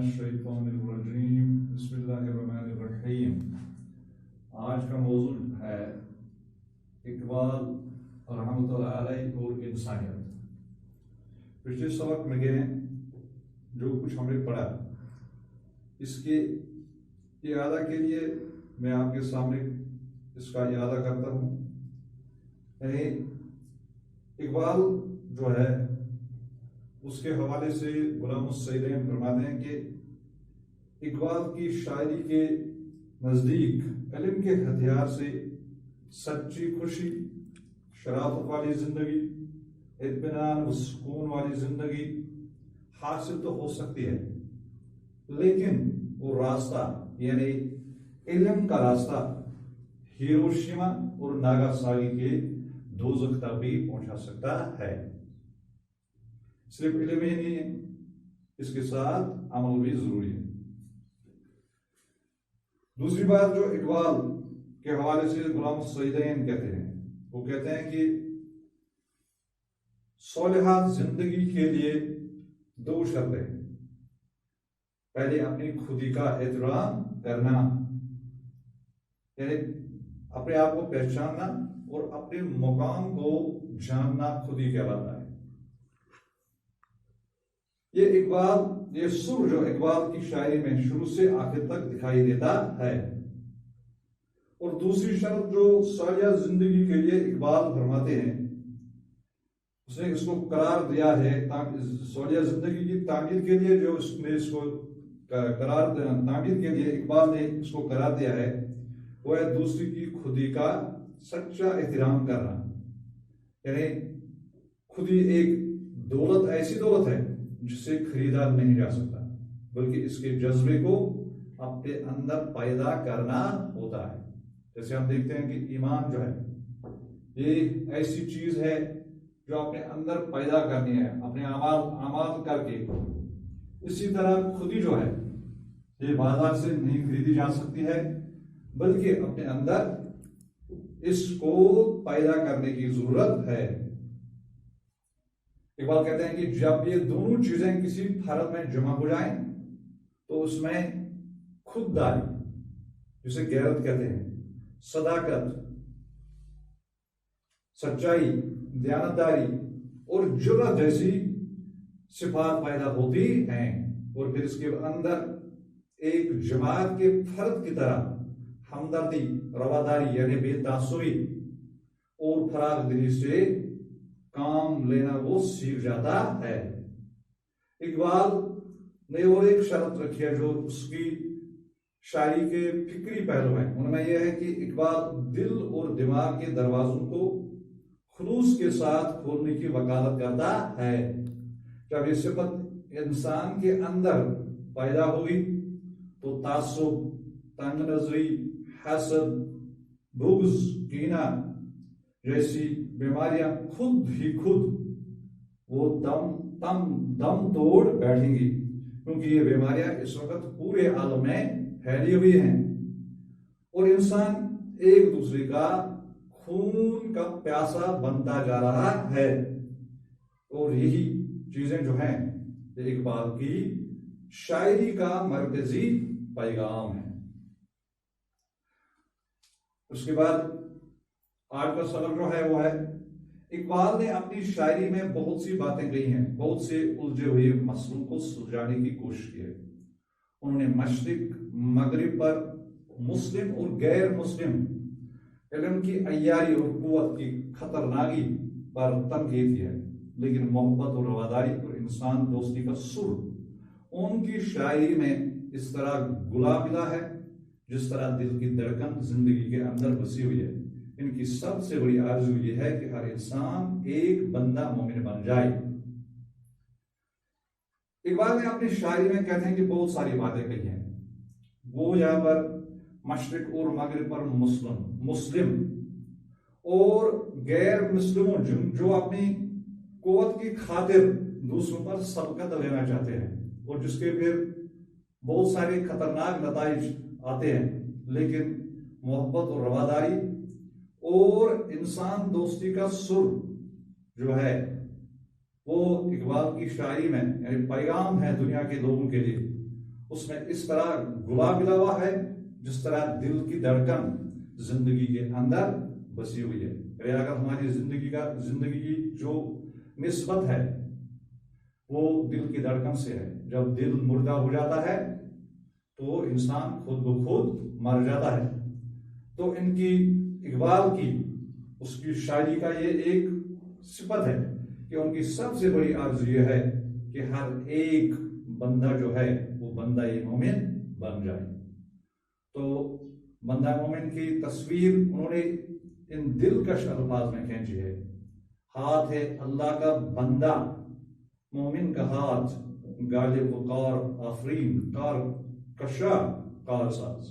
الشیطان الرجیم بسم اللہ الرحمن الرحیم۔ آج کا موضوع ہے اقبال رحمۃ اللہ علیہ اور انسانیت۔ پچھلے سبق میں گئے جو کچھ ہم نے پڑھا اس کے اعادہ کے لیے میں آپ کے سامنے اس کا اعادہ کرتا ہوں۔ یعنی اقبال جو ہے اس کے حوالے سے غلام السیدین فرماتے ہیں کہ اقبال کی شاعری کے نزدیک علم کے ہتھیار سے سچی خوشی، شرافت والی زندگی، اطمینان و سکون والی زندگی حاصل تو ہو سکتی ہے، لیکن وہ راستہ یعنی علم کا راستہ ہیروشیما اور ناگاساکی کے دوزخ تک بھی پہنچا سکتا ہے۔ صرف علم ہی نہیں ہے، اس کے ساتھ عمل بھی ضروری ہے۔ دوسری بات جو اقبال کے حوالے سے غلام السیدین کہتے ہیں، وہ کہتے ہیں کہ صالحات زندگی کے لیے دو شرطیں، پہلے اپنی خودی کا احترام کرنا، یعنی اپنے آپ کو پہچاننا اور اپنے مقام کو جاننا خودی کہلاتا ہے۔ یہ سر جو اقبال کی شاعری میں شروع سے آخر تک دکھائی دیتا ہے۔ اور دوسری شرط جو صالحہ زندگی کے لیے اقبال فرماتے ہیں، اس نے اس کو قرار دیا ہے صالحہ زندگی کی تعمیر کے لیے، جو اس نے اس کو تعمیر کے لیے اقبال نے اس کو قرار دیا ہے، وہ ہے دوسری کی خودی کا سچا احترام کرنا۔ یعنی خودی ایک دولت، ایسی دولت ہے جسے خریدا نہیں جا سکتا، بلکہ اس کے جذبے کو اپنے اندر پیدا کرنا ہوتا ہے۔ جیسے ہم دیکھتے ہیں کہ ایمان جو ہے یہ ایسی چیز ہے جو اپنے اندر پیدا کرنی ہے، اپنے اعمال کر کے۔ اسی طرح خودی جو ہے یہ بازار سے نہیں خریدی جا سکتی ہے، بلکہ اپنے اندر اس کو پیدا کرنے کی ضرورت ہے۔ اقبال کہتے ہیں کہ جب یہ دونوں چیزیں کسی فرد میں جمع ہو جائیں تو اس میں خودداری، جسے غیرت کہتے ہیں، صداقت، سچائی، دیانتداری اور جرأت جیسی صفات پیدا ہوتی ہیں، اور پھر اس کے اندر ایک جماعت کے فرد کی طرح ہمدردی، رواداری یعنی بے تعصبی اور فراغ دلی سے کام لینا وہ سیکھ جاتا ہے۔ اقبال نے اور ایک شرط رکھی ہے جو اس کی شاعری کے فکری پہلو ہیں، ان میں یہ ہے کہ اقبال دل اور دماغ کے دروازوں کو خلوص کے ساتھ کھولنے کی وکالت کرتا ہے۔ جب یہ صفت انسان کے اندر پیدا ہوئی تو تعصب، تنگ نظری، حسد، بغض، کینہ جیسی بیماریاں خود ہی خود وہ دم توڑ بیٹھیں گی، کیونکہ یہ بیماریاں اس وقت پورے عالم میں پھیلی ہوئی ہیں، اور انسان ایک دوسرے کا خون کا پیاسا بنتا جا رہا ہے۔ اور یہی چیزیں جو ہیں یہ اقبال کی شاعری کا مرکزی پیغام ہے۔ اس کے بعد آج کا سبق جو ہے وہ ہے اقبال نے اپنی شاعری میں بہت سی باتیں کہی ہیں، بہت سے الجھے ہوئے مسئلوں کو سلجھانے کی کوشش کی ہے۔ انہوں نے مشرق مغرب پر مسلم اور غیر مسلم علم کی عیاری اور قوت کی خطرناکی پر تنقید کی ہے، لیکن محبت اور رواداری اور انسان دوستی کا سر ان کی شاعری میں اس طرح گلا ملا ہے جس طرح دل کی دھڑکن زندگی کے اندر بسی ہوئی ہے۔ ان کی سب سے بڑی آرزو یہ ہے کہ ہر انسان ایک بندہ مومن بن جائے۔ اقبال نے اپنی شاعری میں کہتے ہیں کہ بہت ساری باتیں کہی ہیں، وہ یہاں پر مشرق اور مغرب پر مسلم اور غیر مسلموں جو اپنی قوت کی خاطر دوسروں پر سبقت لینا چاہتے ہیں اور جس کے پھر بہت سارے خطرناک نتائج آتے ہیں، لیکن محبت اور رواداری اور انسان دوستی کا سر جو ہے وہ اقبال کی شاعری میں یعنی پیغام ہے دنیا کے لوگوں کے لیے، اس میں اس طرح گلا ملا ہوا ہے جس طرح دل کی دھڑکن زندگی کے اندر بسی ہوئی ہے. اگر ہماری زندگی کی جو نسبت ہے وہ دل کی دھڑکن سے ہے. جب دل مردہ ہو جاتا ہے تو انسان خود بخود مر جاتا ہے. تو ان کی اقبال کی اس کی شاعری کا یہ ایک صفت ہے کہ ان کی سب سے بڑی آرزو یہ ہے کہ ہر ایک بندہ جو ہے وہ بندہ مومن بن جائے. تو بندہ مومن کی تصویر انہوں نے ان دلکش الفاظ میں کھینچی ہے. ہاتھ ہے اللہ کا بندہ، مومن کا ہاتھ، غالب وقار آفرین، کار کشا کار ساز.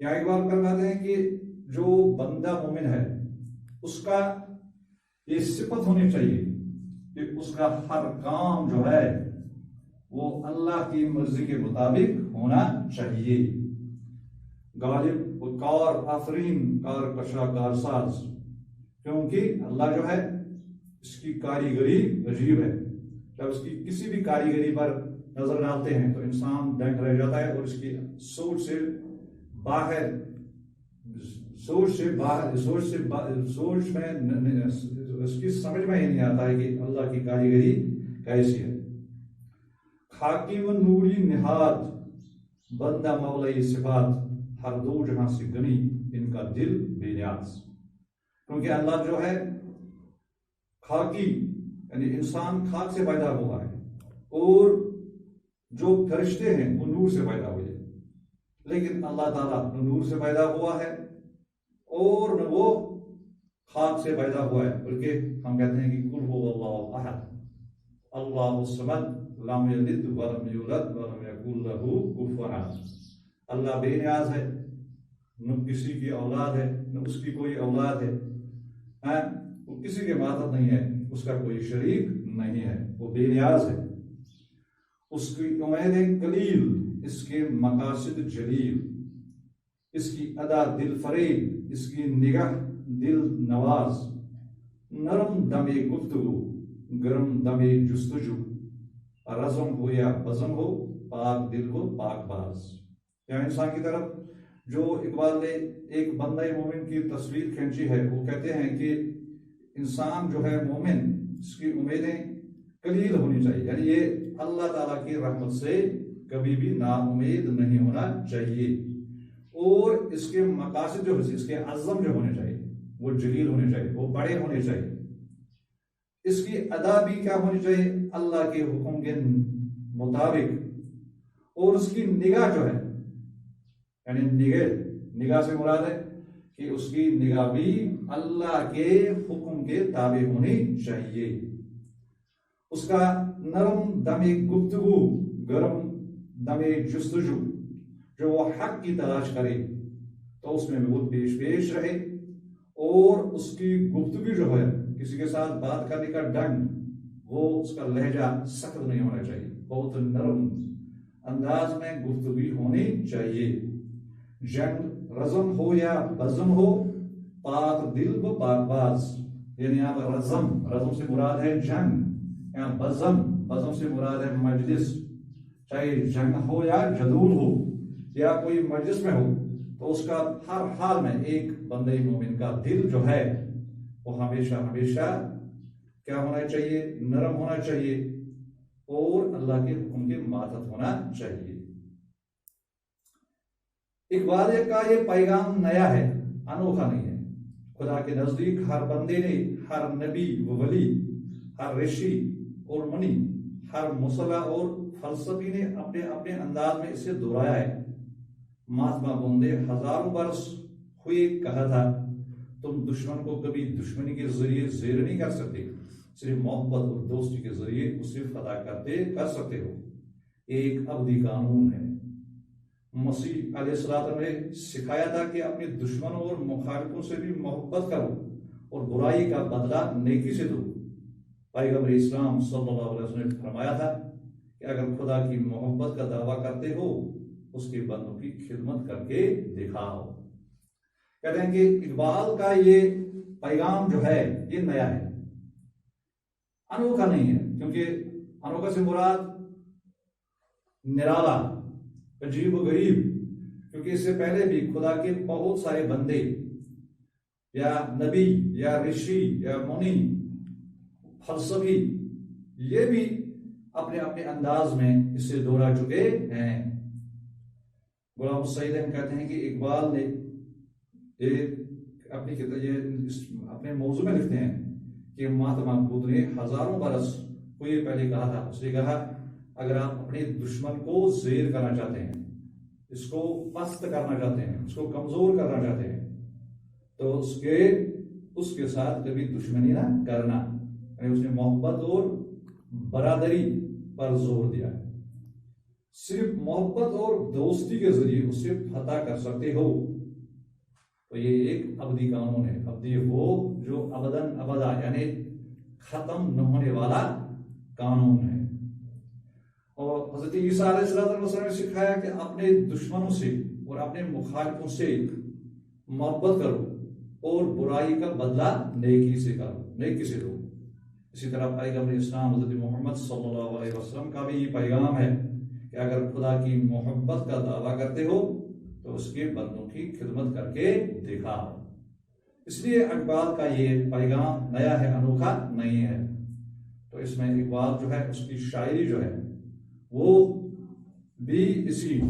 یہاں ایک بار فرماتے ہیں کہ جو بندہ مومن ہے اس کا یہ صفت ہونی چاہیے کہ اس کا ہر کام جو ہے وہ اللہ کی مرضی کے مطابق ہونا چاہیے. غالب وقار آفرین، کار کشا کار ساز، کیونکہ اللہ جو ہے اس کی کاریگری عجیب ہے. جب اس کی کسی بھی کاریگری پر نظر ڈالتے ہیں تو انسان دنگ رہ جاتا ہے اور اس کی سوچ میں اس کی سمجھ میں ہی نہیں آتا ہے کہ اللہ کی کاریگری کیسی ہے. خاکی و نوری نہاد بندہ مولا صفات، ہر دو جہاں سے گنی ان کا دل بے نیاز. کیونکہ اللہ جو ہے خاکی یعنی انسان خاک سے پیدا ہوا ہے اور جو فرشتے ہیں وہ نور سے پیدا ہوئے، لیکن اللہ تعالیٰ نہ نور سے پیدا ہوا ہے اور نہ وہ خاک سے پیدا ہوا ہے، بلکہ ہم کہتے ہیں کہ قل هو اللہ احد اللہ الصمد لم یلد ولم یولد ولم یکن له کفوا احد. اللہ بے نیاز ہے، نہ کسی کی اولاد ہے نہ اس کی کوئی اولاد ہے، وہ کسی کے ماتحت نہیں ہے، اس کا کوئی شریک نہیں ہے، وہ بے نیاز ہے. اس کی امیدیں قلیل، اس کے مقاصد جلیل، اس کی ادا دل فریب، اس کی نگاہ دل نواز. نرم دم گفتگو گرم دم جستجو، رزم ہو یا بزم ہو پاک دل ہو پاک باز. یہاں انسان کی طرف جو اقبال نے ایک بندہ مومن کی تصویر کھینچی ہے، وہ کہتے ہیں کہ انسان جو ہے مومن، اس کی امیدیں قلیل ہونی چاہیے، یعنی یہ اللہ تعالیٰ کی رحمت سے کبھی بھی نا امید نہیں ہونا چاہیے. اور اس کے مقاصد جو اس کے عزم جو ہونے چاہیے وہ جلیل ہونے چاہیے، وہ بڑے ہونے چاہیے. اس کی ادا بھی کیا ہونی چاہیے؟ اللہ کے حکم کے مطابق. اور اس کی نگاہ جو ہے یعنی نگاہ سے مراد ہے کہ اس کی نگاہ بھی اللہ کے حکم کے تابع ہونی چاہیے. اس کا نرم دم گفتگو گرم دم جستجو، جو وہ حق کی تلاش کرے تو اس میں وہ پیش رہے، اور اس کی گفتگو جو ہے کسی کے ساتھ بات کرنے کا ڈنگ، وہ اس کا لہجہ سخت نہیں ہونا چاہیے، بہت نرم انداز میں گفتگو ہونی چاہیے. جنگ رزم ہو یا بزم ہو پاک دل و پاک باز. یعنی یہاں پر رزم سے مراد ہے جنگ، یہاں بزم سے مراد ہے مجلس. چاہے جنگ ہو یا جدول ہو یا کوئی مجلس میں ہو تو اس کا ہر حال میں ایک بندہ مومن کا دل جو ہے وہ ہمیشہ کیا ہونا چاہیے؟ نرم ہونا چاہیے اور اللہ کے حکم کے ماتحت ہونا چاہیے. اقبال کا یہ پیغام نیا ہے، انوکھا نہیں ہے. خدا کے نزدیک ہر بندے نے، ہر نبی و ولی، ہر رشی اور منی، ہر مصلح اور فلسفی نے اپنے اپنے انداز میں اسے دہرایا ہے. مہاتما بندے ہزاروں برس ہوئے کہا تھا، تم دشمن کو کبھی دشمنی کے ذریعے زیر نہیں کر سکتے، صرف محبت اور دوستی کے ذریعے اسے فتح کر سکتے ہو. ایک ابدی قانون ہے. مسیح علیہ السلام نے سکھایا تھا کہ اپنے دشمنوں اور مخالفوں سے بھی محبت کرو اور برائی کا بدلہ نیکی سے دو. پیغمبر اسلام صلی اللہ علیہ وسلم نے فرمایا تھا کہ اگر خدا کی محبت کا دعویٰ کرتے ہو اس کے بندوں کی خدمت کر کے دکھاؤ. کہتے ہیں کہ اقبال کا یہ پیغام جو ہے یہ نیا ہے، انوکھا نہیں ہے. کیونکہ انوکھا سے مراد نرالا، عجیب و غریب، کیونکہ اس سے پہلے بھی خدا کے بہت سارے بندے یا نبی یا رشی یا منی فلسفی یہ بھی اپنے اپنے انداز میں اس سے دوہرا چکے ہیں۔ غلام سعید احمد کہتے ہیں کہ اقبال نے اپنے موضوع میں لکھتے ہیں کہ مہاتما بدھ نے ہزاروں برس کو یہ پہلے کہا تھا، اس نے کہا اگر آپ اپنے دشمن کو زیر کرنا چاہتے ہیں، اس کو پست کرنا چاہتے ہیں، اس کو کمزور کرنا چاہتے ہیں، تو اس کے ساتھ کبھی دشمنی نہ کرنا، یعنی اس نے محبت اور برادری پر زور دیا ہے۔ صرف محبت اور دوستی کے ذریعے اس سے فتح کر سکتے ہو، تو یہ ایک ابدی قانون ہے۔ ابدی وہ جو ابداً ابدا یعنی ختم نہ ہونے والا قانون ہے۔ اور حضرت عیسیٰ علیہ السلام نے سکھایا کہ اپنے دشمنوں سے اور اپنے مخالفوں سے محبت کرو اور برائی کا بدلہ نیکی سے کرو، نیکی سے دو۔ اسی طرح پیغمبر اسلام حضرت محمد صلی اللہ علیہ وسلم کا بھی یہ پیغام ہے کہ اگر خدا کی محبت کا دعویٰ کرتے ہو تو اس کے بندوں کی خدمت کر کے دکھاؤ۔ اس لیے اقبال کا یہ پیغام نیا ہے، انوکھا نہیں ہے۔ تو اس میں اقبال جو ہے اس کی شاعری جو ہے وہ بھی اسی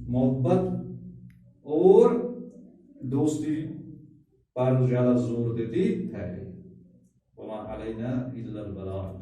محبت اور دوستی پر زیادہ زور دیتی ہے۔ وما علینا الا البلاغ۔